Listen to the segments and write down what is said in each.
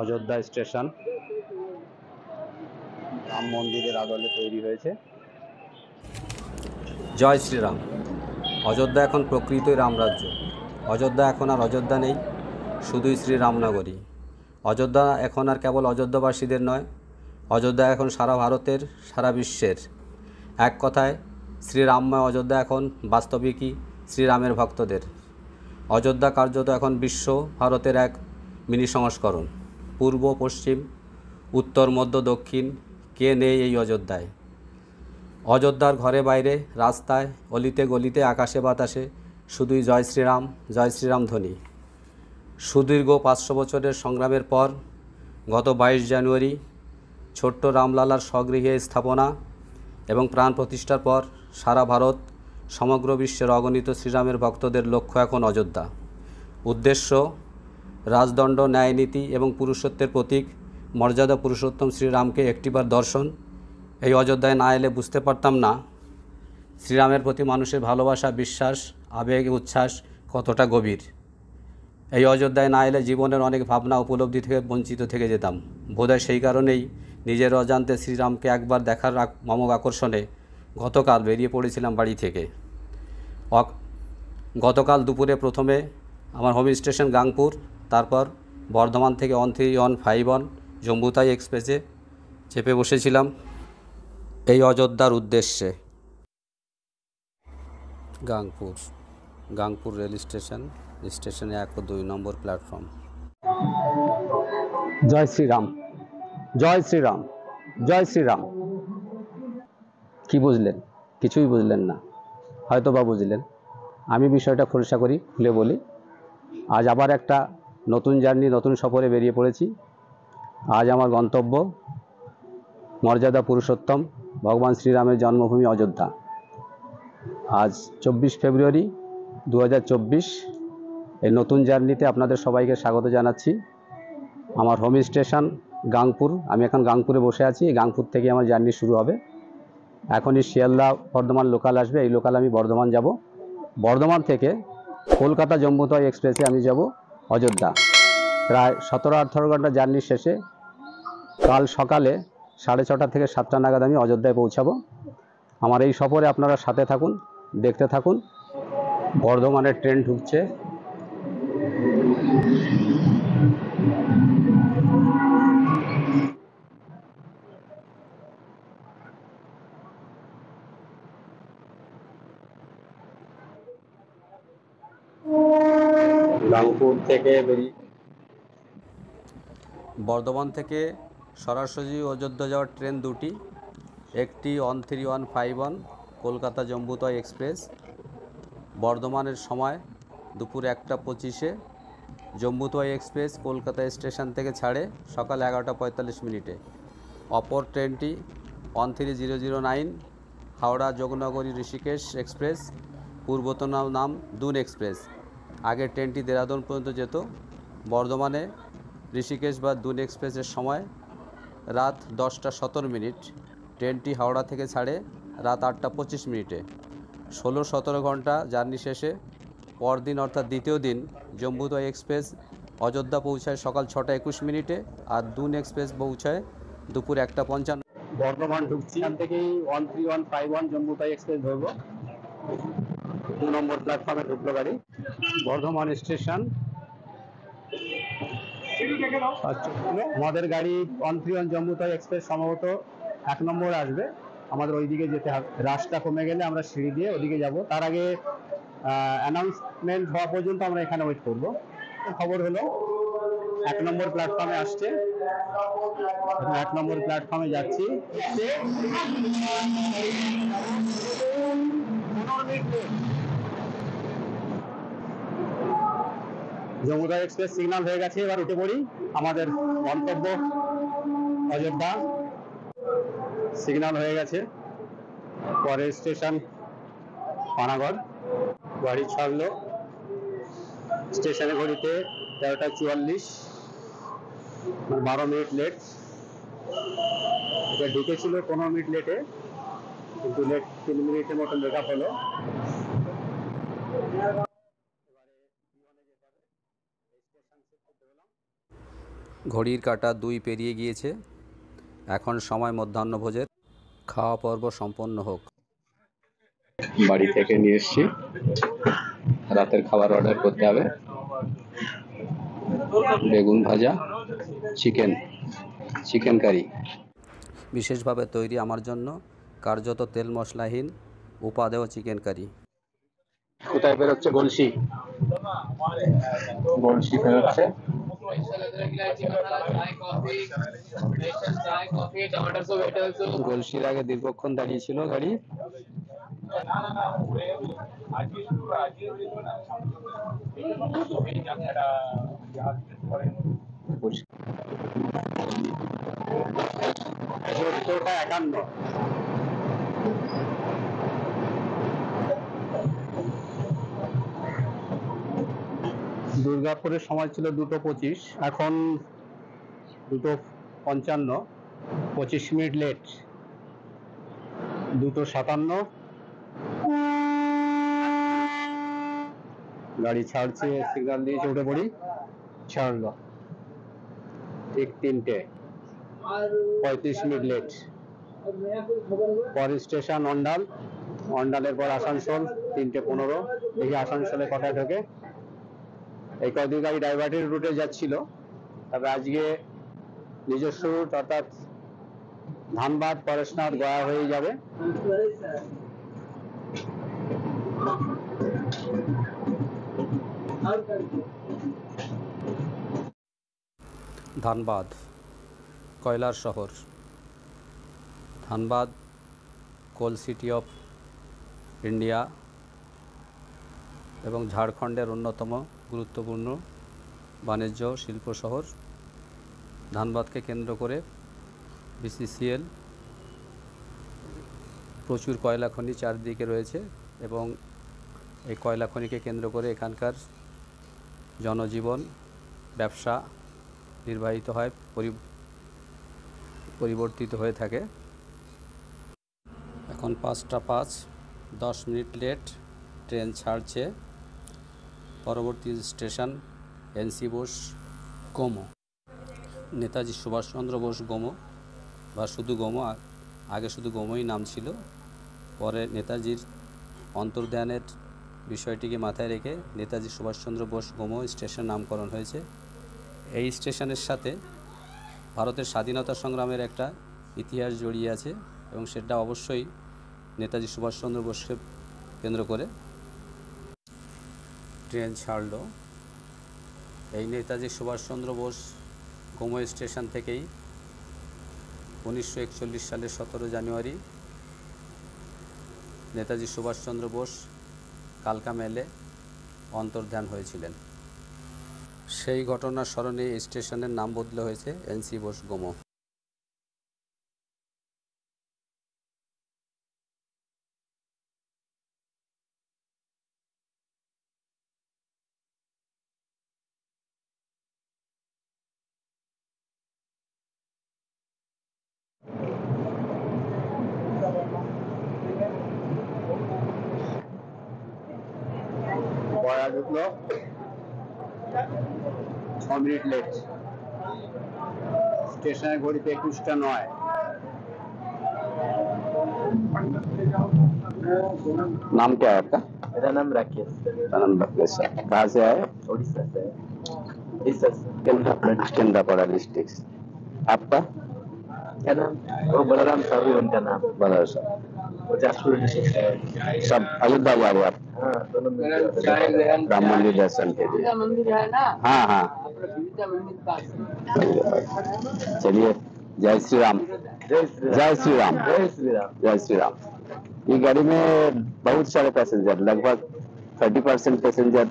Ayodhya station Ram মন্দিরের আদলে তৈরি হয়েছে। জয় শ্রীরাম। অযোধ্যা এখন প্রকৃতই রামরাজ্য। অযোধ্যা এখন আর অযোধ্যা নেই, শুধুই শ্রীরামনগরী। অযোধ্যা এখন আর কেবল অযোধ্যাবাসীদের নয়, অযোধ্যা এখন সারা ভারতের, সারা বিশ্বের। এক কথায় শ্রীরামময় অযোধ্যা এখন বাস্তবিকই শ্রীরামের ভক্তদের। অযোধ্যা কার্যত এখন বিশ্ব ভারতের এক মিনি সংস্করণ। পূর্ব পশ্চিম, উত্তর মধ্য দক্ষিণ, কে নেই এই অযোধ্যায়? অযোধ্যার ঘরে বাইরে, রাস্তায়, অলিতে গলিতে, আকাশে বাতাসে শুধুই জয় শ্রীরাম ধ্বনি। সুদীর্ঘ 500 বছরের সংগ্রামের পর গত 22 জানুয়ারি ছোট্ট রামলালার স্বগৃহে স্থাপনা এবং প্রাণ প্রতিষ্ঠার পর সারা ভারত, সমগ্র বিশ্বের অগণিত শ্রীরামের ভক্তদের লক্ষ্য এখন অযোধ্যা। উদ্দেশ্য রাজদণ্ড, ন্যায়নীতি এবং পুরুষত্বের প্রতীক মর্যাদা পুরুষোত্তম শ্রীরামকে একটিবার দর্শন। এই অযোধ্যায় না এলে বুঝতে পারতাম না শ্রীরামের প্রতি মানুষের ভালোবাসা, বিশ্বাস, আবেগ, উচ্ছ্বাস কতটা গভীর। এই অযোধ্যায় না এলে জীবনের অনেক ভাবনা, উপলব্ধি থেকে বঞ্চিত থেকে যেতাম। বোধহয় সেই কারণেই নিজের অজান্তে শ্রীরামকে একবার দেখার মমক আকর্ষণে গতকাল বেরিয়ে পড়েছিলাম বাড়ি থেকে। গতকাল দুপুরে প্রথমে আমার হোম স্টেশন গাংপুর, তারপর বর্ধমান থেকে 1351 জম্বুতাই এক্সপ্রেসে চেপে বসেছিলাম এই অযোধ্যার উদ্দেশ্যে। গাংপুর রেল স্টেশন, স্টেশনে 1 ও 2 নম্বর প্ল্যাটফর্ম। জয় শ্রীরাম, জয় শ্রীরাম, জয় শ্রীরাম। কি বুঝলেন? কিছুই বুঝলেন না, হয়তো বা বুঝলেন। আমি বিষয়টা খোলসা করি, খুলে বলি। আজ আবার একটা নতুন জার্নি, নতুন সফরে বেরিয়ে পড়েছি। আজ আমার গন্তব্য মর্যাদা পুরুষোত্তম ভগবান শ্রীরামের জন্মভূমি অযোধ্যা। আজ 24 ফেব্রুয়ারি 2024। এই নতুন জার্নিতে আপনাদের সবাইকে স্বাগত জানাচ্ছি। আমার হোম স্টেশন গাংপুর, আমি এখন গাংপুরে বসে আছি। গাংপুর থেকে আমার জার্নি শুরু হবে। এখনই শিয়ালদা বর্ধমান লোকাল আসবে, এই লোকাল আমি বর্ধমান যাব। বর্ধমান থেকে কলকাতা জম্বুতাই এক্সপ্রেসে আমি যাব অযোধ্যা। প্রায় 17-18 ঘন্টা জার্নি শেষে কাল সকালে 6:30 থেকে 7টা নাগাদ আমি অযোধ্যায় পৌঁছাবো। আমার এই সফরে আপনারা সাথে থাকুন, দেখতে থাকুন। বর্ধমানের ট্রেন ঢুকছে। গাংপুর থেকে বর্ধমান থেকে সরাসরি অযোধ্যা যাওয়ার ট্রেন দুটি। একটি 1351 কলকাতা জম্বুতাই এক্সপ্রেস, বর্ধমানের সময় দুপুর 1টা 25-এ। জম্বুতাই এক্সপ্রেস কলকাতা স্টেশন থেকে ছাড়ে সকাল 11টা 45 মিনিটে। অপর ট্রেনটি 13009 হাওড়া যোগনগরী ঋষিকেশ এক্সপ্রেস, পূর্বতন নাম দুন এক্সপ্রেস। আগের ট্রেনটি দেরাদুন পর্যন্ত যেত। বর্ধমানে ঋষিকেশ বা দুন এক্সপ্রেসের সময় রাত 10টা 17 মিনিট। ট্রেনটি হাওড়া থেকে ছাড়ে রাত 8টা 25 মিনিটে। 16-17 ঘন্টা জার্নি শেষে পরদিন অর্থাৎ দ্বিতীয় দিন জম্বুতাই এক্সপ্রেস অযোধ্যা পৌঁছায় সকাল 6টা 21 মিনিটে, আর দুন এক্সপ্রেস পৌঁছায় দুপুর 1টা 55। বর্ধমান ঢুকছি, এখান থেকেই 13151 জম্বুতাই এক্সপ্রেস ধরবো। 2 নম্বর প্ল্যাটফর্মে ঢুকলো গাড়ি। বর্ধমান স্টেশন। আমাদের গাড়ি 131 জম্বুতাই এক্সপ্রেস সম্ভবত 1 নম্বরে আসবে। আমাদের ওইদিকে যেতে হবে। রাস্তা কমে গেলে আমরা সিঁড়ি দিয়ে ওদিকে যাব। তার আগে অ্যানাউন্সমেন্ট হওয়া পর্যন্ত আমরা এখানে ওয়েট করব। খবর হলো 1 নম্বর প্ল্যাটফর্মে আসছে। 1 নম্বর প্ল্যাটফর্মে যাচ্ছি। জম্বুতাই এক্সপ্রেস সিগন্যাল হয়ে গেছে, এবার উঠে পড়ি। আমাদের গন্তব্য অযোধ্যা। সিগন্যাল হয়ে গেছে। পরের স্টেশন পানাগড়। গাড়ি ছাড়লো। স্টেশনে ঘড়িতে 13টা 44, 12 মিনিট লেট। এটা ঢুকেছিল 15 মিনিট লেটে, কিন্তু লেট 3 মিনিটের মতো মেকআপ হলো। ঘড়ির কাঁটা 2 পেরিয়ে গিয়েছে। এখন সময় মধ্যাহ্নভোজের। খাওয়া পর্ব সম্পন্ন হোক। বাড়ি থেকে নিয়ে এসেছি, রাতের খাবার অর্ডার করতে হবে। বেগুন ভাজা, চিকেন কারি। বিশেষভাবে তৈরি আমার জন্য, কার্যত তেল মশলাহীন উপাদেয় চিকেন কারি। কোথায় বেরোচ্ছে? গলসি বেরোচ্ছে। গলসির আগে দীর্ঘক্ষণ দাঁড়িয়ে ছিল গাড়ি। একান্ন। দুর্গাপুরের সময় ছিল 2:25, এখন 2:55, 25 মিনিট লেট। 2:57 গাড়ি ছাড়ছে, সিগন্যাল দিয়েছে উঠে পড়ি, ছাড়লো। ঠিক 3টে, 35 মিনিট লেট। পরের স্টেশন অন্ডাল, অন্ডালের পর আসানসোল, 3:15। দেখি আসানসোলে কটায় ঢোকে। এই কদিন গাড়ি ডাইভার্টেড রুটে যাচ্ছিল, তবে আজকে নিজস্ব রুট অর্থাৎ ধানবাদ, পরেশনাথ, গয়া হয়ে যাবে। ধানবাদ কয়লার শহর। ধানবাদ কোল সিটি অফ ইন্ডিয়া এবং ঝাড়খণ্ডের অন্যতম গুরুত্বপূর্ণ বাণিজ্য শিল্প শহর। ধানবাদকে কেন্দ্র করে BCCL প্রচুর কয়লা খনি চারদিকে রয়েছে এবং এই কয়লা খনিকে কেন্দ্র করে এখানকার জনজীবন, ব্যবসা নির্বাহিত হয়, পরিবর্তিত হয়ে থাকে। এখন 5টা 5, 10 মিনিট লেট। ট্রেন ছাড়ছে। পরবর্তী স্টেশন NC বোস গোমো, নেতাজি সুভাষচন্দ্র বোস গোমো বা শুধু গোমো। আগে শুধু গোমোই নাম ছিল, পরে নেতাজির অন্তর্ধানের বিষয়টিকে মাথায় রেখে নেতাজি সুভাষচন্দ্র বোস গোমো স্টেশন নামকরণ হয়েছে। এই স্টেশনের সাথে ভারতের স্বাধীনতা সংগ্রামের একটা ইতিহাস জড়িয়ে আছে এবং সেটা অবশ্যই নেতাজি সুভাষচন্দ্র বোসকে কেন্দ্র করে। ট্রেন ছাড়লো। এই নেতাজি সুভাষচন্দ্র বোস গোমো স্টেশন থেকেই 1941 সালের 17 জানুয়ারি নেতাজি সুভাষচন্দ্র বোস কালকা মেলে অন্তর্ধান হয়েছিলেন। সেই ঘটনার স্মরণে এই স্টেশনের নাম বদলে হয়েছে NC বোস গোমো। গয়া ঢুকলো, 6 মিনিট লেট। स्टेशन घड़ी पे 21:09। नाम क्या है आपका? मेरा नाम राकेश। नाम राकेश। कहाँ से आए? उड़ीसा से। उड़ीसा से। केंद्रापड़ा डिस्ट्रिक्ट। आपका क्या नाम? वो बलराम साहब है उनका नाम। बलराम साहब। वो जाजपुर डिस्ट्रिक्ट से है। सब अयोध्या जा रहे आप? हाँ, दोनों मिल राम मंदिर दर्शन के लिए। मंदिर है ना? हाँ हाँ, चलिए। जय श्री राम। जय श्री राम। जय श्री राम। जय श्री राम। जय श्री राम। ये गाड़ी में बहुत सारे पैसेंजर, लगभग 30% पैसेंजर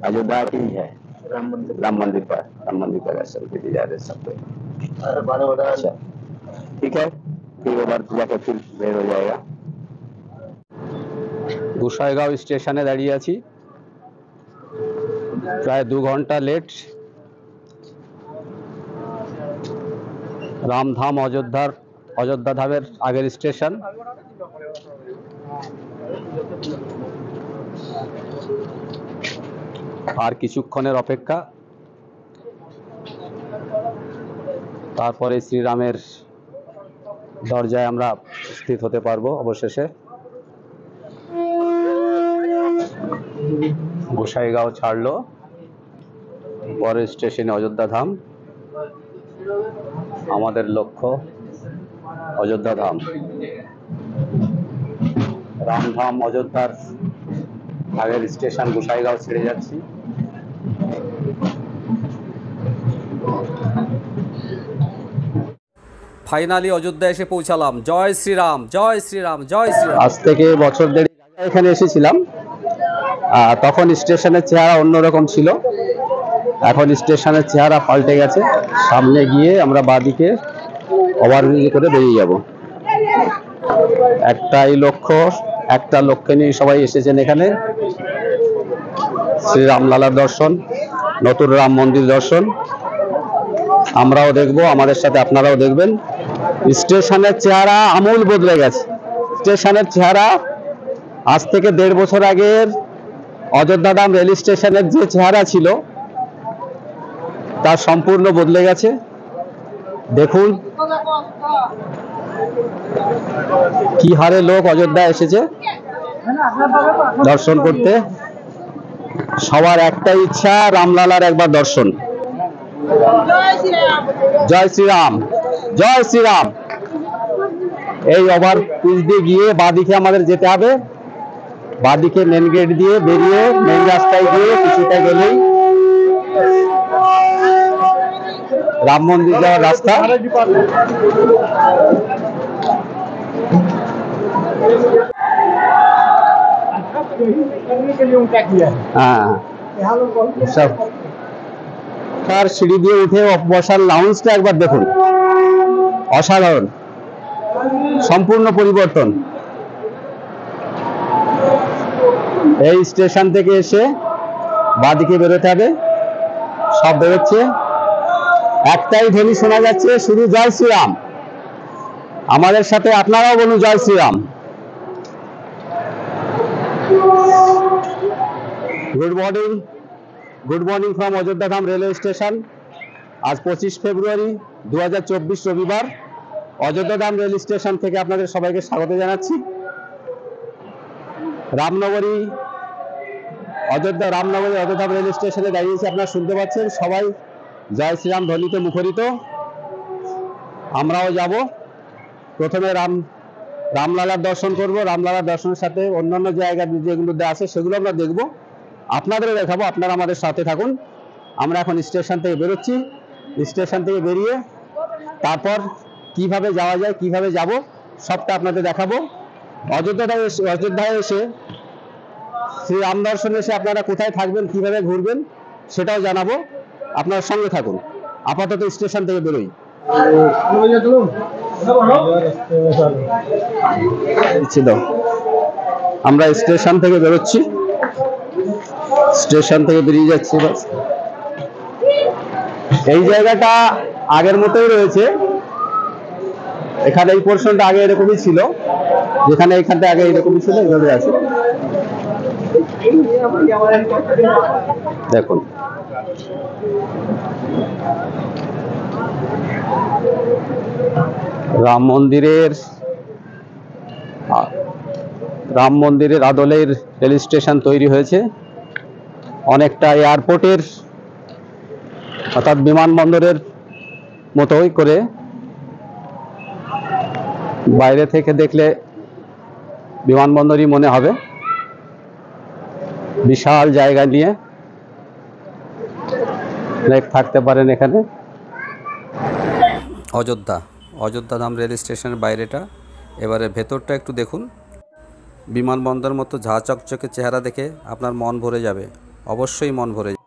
अयोध्या के ही है। राम मंदिर राम मंदिर का दर्शन के लिए जा रहे सब कोई। अरे बारह अच्छा, ठीक है, फिर उधर जाकर फिर भेड़ हो जाएगा। গোসাইগাঁও স্টেশনে দাঁড়িয়ে আছি, প্রায় 2 ঘন্টা লেট। রামধাম অযোধ্যা ধামের আগের স্টেশন। আর কিছুক্ষণের অপেক্ষা। তারপরে শ্রীরামের দরজায় আমরা উপস্থিত হতে পারবো অবশেষে। গোসাইগাঁও ছাড়লো, পরের স্টেশনে অযোধ্যা ধাম। আমাদের লক্ষ্য অযোধ্যা ধাম। রামধাম অযোধ্যার আগের স্টেশন গোসাইগাঁও ছেড়ে যাচ্ছি। ফাইনালি অযোধ্যা এসে পৌঁছালাম। জয় শ্রীরাম, জয় শ্রীরাম, জয় শ্রীরাম। আজ থেকে বছর দেড় আগে এখানে এসেছিলাম। তখন স্টেশনের চেহারা অন্যরকম ছিল, এখন স্টেশনের চেহারা পাল্টে গেছে। সামনে গিয়ে আমরা বাঁদিকে ওভারব্রিজ করে বেরিয়ে যাব। একটাই লক্ষ্য, একটা লক্ষ্য নিয়ে সবাই এসেছেন এখানে, শ্রীরামলালার দর্শন, নতুন রাম মন্দির দর্শন। আমরাও দেখব, আমাদের সাথে আপনারাও দেখবেন। স্টেশনের চেহারা আমূল বদলে গেছে। স্টেশনের চেহারা আজ থেকে 1.5 বছর আগের অযোধ্যা ধাম রেল স্টেশনের যে চেহারা ছিল তা সম্পূর্ণ বদলে গেছে। দেখুন কি হারে লোক অযোধ্যা এসেছে দর্শন করতে। সবার একটাই ইচ্ছা, রামলালার একবার দর্শন। জয় শ্রীরাম, জয় শ্রীরাম। এই ওভারব্রিজ দিয়ে গিয়ে বাঁদিকে আমাদের যেতে হবে। বাঁদিকে মেন গেট দিয়ে বেরিয়ে মেন রাস্তায় গিয়ে কিছুটা গেলেই রাম মন্দির যাওয়ার রাস্তা। হ্যাঁ, সিঁড়ি দিয়ে উঠে বসার লাউঞ্জটা একবার দেখুন, অসাধারণ, সম্পূর্ণ পরিবর্তন। এই স্টেশন থেকে এসে বাঁদিকে বেরোতে হবে, সব বেরোচ্ছে। একটাই ধ্বনি শোনা যাচ্ছে, শুধু জয় শ্রীরাম। আমাদের সাথে আপনারাও বলুন জয় Shriram. Good morning from Ayodhya Dham railway station. আজ 25 ফেব্রুয়ারি 2024 রবিবার। অযোধ্যা ধাম রেল স্টেশন থেকে আপনাদের সবাইকে স্বাগত জানাচ্ছি। রামনগরী অযোধ্যা রেল স্টেশনে দাঁড়িয়েছি, আপনারা শুনতে পাচ্ছেন সবাই জয় শ্রীরাম ধ্বনিতে মুখরিত। আমরাও যাব। প্রথমে রামলালার দর্শন করব। রামলালার দর্শনের সাথে অন্যান্য জায়গা যেগুলো আছে সেগুলো আমরা দেখব, আপনাদেরও দেখাবো। আপনারা আমাদের সাথে থাকুন। আমরা এখন স্টেশন থেকে বেরোচ্ছি। স্টেশন থেকে বেরিয়ে তারপর কিভাবে যাওয়া যায়, কিভাবে যাব, সবটা আপনাদের দেখাবো। অযোধ্যায় এসে শ্রী রাম দর্শনে এসে আপনারা কোথায় থাকবেন, কিভাবে ঘুরবেন সেটাও জানাবো। আপনার সঙ্গে থাকুন। আপাতত স্টেশন থেকে বেরোই। আমরা স্টেশন থেকে বেরোচ্ছি, স্টেশন থেকে বেরিয়ে যাচ্ছি। বাস এই জায়গাটা আগের মতোই রয়েছে। এখানে এই পোর্শনটা আগে এরকমই ছিল, যেখানে এখানটা আগে এরকমই ছিল, এইভাবে আছে। দেখুন রাম মন্দিরের আদলের রেল স্টেশন তৈরি হয়েছে। অনেকটা এয়ারপোর্টের অর্থাৎ বিমানবন্দরের মতোই করে। বাইরে থেকে দেখলে বিমানবন্দরই মনে হবে। বিশাল জায়গা নিয়ে থাকতে পারেন এখানে। অযোধ্যা ধাম রেল স্টেশনের বাইরেটা, এবারে ভেতরটা একটু দেখুন। বিমানবন্দর মতো ঝা চকচকে চেহারা দেখে আপনার মন ভরে যাবে, অবশ্যই মন ভরে যাবে।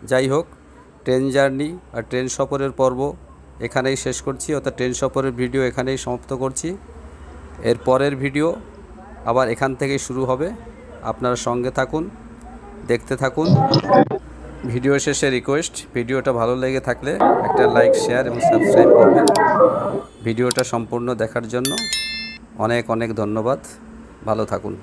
যাই হোক, ট্রেন জার্নি আর ট্রেন সফরের পর্ব এখানেই শেষ করছি, অর্থাৎ ট্রেন সফরের ভিডিও এখানেই সমাপ্ত করছি। এর পরের ভিডিও আবার এখান থেকেই শুরু হবে। আপনারা সঙ্গে থাকুন, দেখতে থাকুন। ভিডিও শেষে রিকোয়েস্ট, ভিডিওটা ভালো লেগে থাকলে একটা লাইক, শেয়ার এবং সাবস্ক্রাইব করবেন। ভিডিওটা সম্পূর্ণ দেখার জন্য অনেক অনেক ধন্যবাদ। ভালো থাকুন।